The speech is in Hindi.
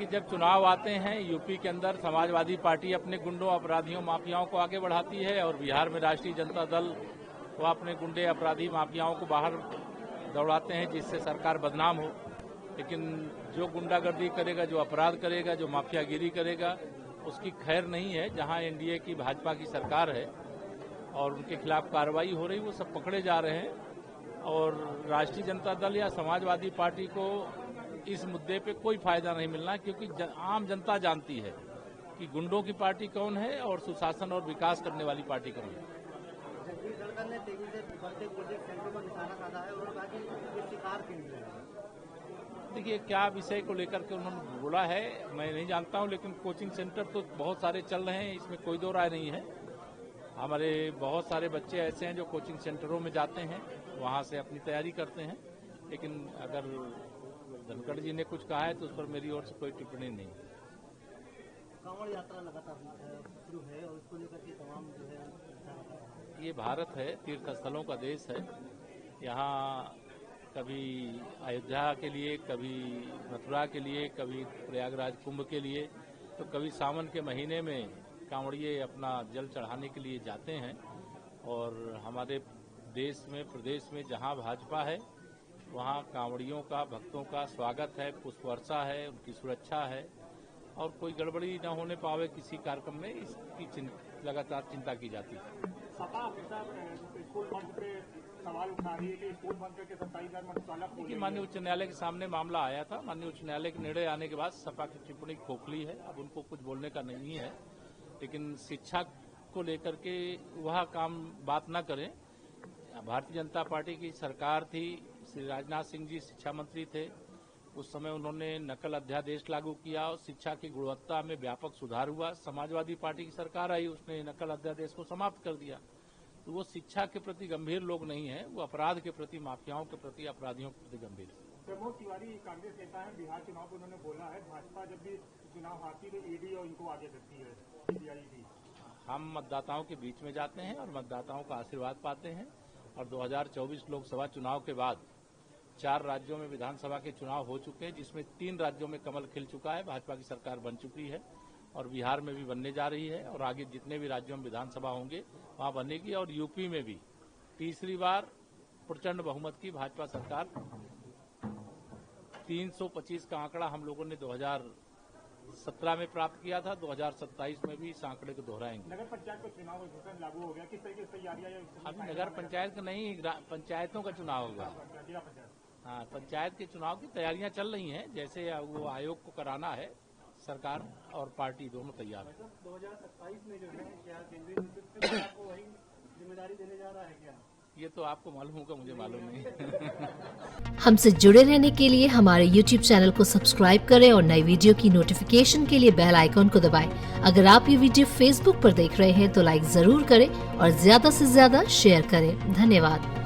देखिए, जब चुनाव आते हैं यूपी के अंदर समाजवादी पार्टी अपने गुंडों, अपराधियों, माफियाओं को आगे बढ़ाती है और बिहार में राष्ट्रीय जनता दल वो अपने गुंडे, अपराधी, माफियाओं को बाहर दौड़ाते हैं जिससे सरकार बदनाम हो। लेकिन जो गुंडागर्दी करेगा, जो अपराध करेगा, जो माफियागिरी करेगा, उसकी खैर नहीं है। जहां एनडीए की भाजपा की सरकार है और उनके खिलाफ कार्रवाई हो रही, वो सब पकड़े जा रहे हैं और राष्ट्रीय जनता दल या समाजवादी पार्टी को इस मुद्दे पे कोई फायदा नहीं मिलना, क्योंकि आम जनता जानती है कि गुंडों की पार्टी कौन है और सुशासन और विकास करने वाली पार्टी कौन है। जगदीश धनखड़ ने तेजी से बढ़ते प्रोजेक्ट सेंटरों पर निशाना साधा है और कहा कि ये शिकार केंद्र है। देखिए, क्या विषय को लेकर के उन्होंने बोला है मैं नहीं जानता हूं, लेकिन कोचिंग सेंटर तो बहुत सारे चल रहे हैं, इसमें कोई दो राय नहीं है। हमारे बहुत सारे बच्चे ऐसे हैं जो कोचिंग सेंटरों में जाते हैं, वहां से अपनी तैयारी करते हैं। लेकिन अगर धनखड़ जी ने कुछ कहा है तो उस पर मेरी ओर से कोई टिप्पणी नहीं। कांवड़ यात्रा लगातार शुरू है और इसको लेकर के तमाम जो है ये भारत है, तीर्थ स्थलों का देश है। यहाँ कभी अयोध्या के लिए, कभी मथुरा के लिए, कभी प्रयागराज कुंभ के लिए, तो कभी सावन के महीने में कांवड़िए अपना जल चढ़ाने के लिए जाते हैं। और हमारे देश में, प्रदेश में जहाँ भाजपा है वहाँ कांवड़ियों का, भक्तों का स्वागत है, पुष्प वर्षा है, उनकी सुरक्षा है और कोई गड़बड़ी न होने पावे किसी कार्यक्रम में, इसकी लगातार चिंता की जाती है। सपा स्कूल बंद पे सवाल उठा रही है कि स्कूल बंद करके 27,000 मधुशाला खोलेंगे। माननीय उच्च न्यायालय के सामने मामला आया था, माननीय उच्च न्यायालय के निर्णय आने के बाद सपा की टिप्पणी खोखली है, अब उनको कुछ बोलने का नहीं है। लेकिन शिक्षा को लेकर के वह काम बात न करें। भारतीय जनता पार्टी की सरकार थी, श्री राजनाथ सिंह जी शिक्षा मंत्री थे, उस समय उन्होंने नकल अध्यादेश लागू किया और शिक्षा की गुणवत्ता में व्यापक सुधार हुआ। समाजवादी पार्टी की सरकार आई, उसने नकल अध्यादेश को समाप्त कर दिया। तो वो शिक्षा के प्रति गंभीर लोग नहीं है, वो अपराध के प्रति, माफियाओं के प्रति, अपराधियों के प्रति गंभीर है। प्रमोद तिवारी कांग्रेस नेता है, बिहार चुनाव को उन्होंने बोला है भाजपा जब भी चुनाव हारती तो ईडी और इनको आगे करती है, सीबीआई भी। हम मतदाताओं के बीच में जाते हैं और मतदाताओं का आशीर्वाद पाते हैं और 2024 लोकसभा चुनाव के बाद 4 राज्यों में विधानसभा के चुनाव हो चुके हैं, जिसमें 3 राज्यों में कमल खिल चुका है, भाजपा की सरकार बन चुकी है और बिहार में भी बनने जा रही है और आगे जितने भी राज्यों में विधानसभा होंगे वहां बनेगी और यूपी में भी तीसरी बार प्रचंड बहुमत की भाजपा सरकार। 325 का आंकड़ा हम लोगों ने 2017 में प्राप्त किया था, 2027 में भी इस आंकड़े को दोहराएंगे। नगर पंचायत का चुनाव घोषणा लागू हो गया, किस तरीके से तैयारियां? अभी नगर पंचायत का नहीं, पंचायतों का चुनाव होगा। हाँ, पंचायत के चुनाव की तैयारियां चल रही हैं, जैसे वो आयोग को कराना है, सरकार और पार्टी दोनों तैयार है। 2027 में जो है क्या केंद्रीय नेतृत्व आपको वही जिम्मेदारी देने जा रहा है क्या? ये तो आपको मालूम होगा, मुझे मालूम नहीं। हमसे जुड़े रहने के लिए हमारे YouTube चैनल को सब्सक्राइब करें और नई वीडियो की नोटिफिकेशन के लिए बेल आइकॉन को दबाएं। अगर आप ये वीडियो Facebook पर देख रहे हैं तो लाइक जरूर करें और ज्यादा से ज्यादा शेयर करें। धन्यवाद।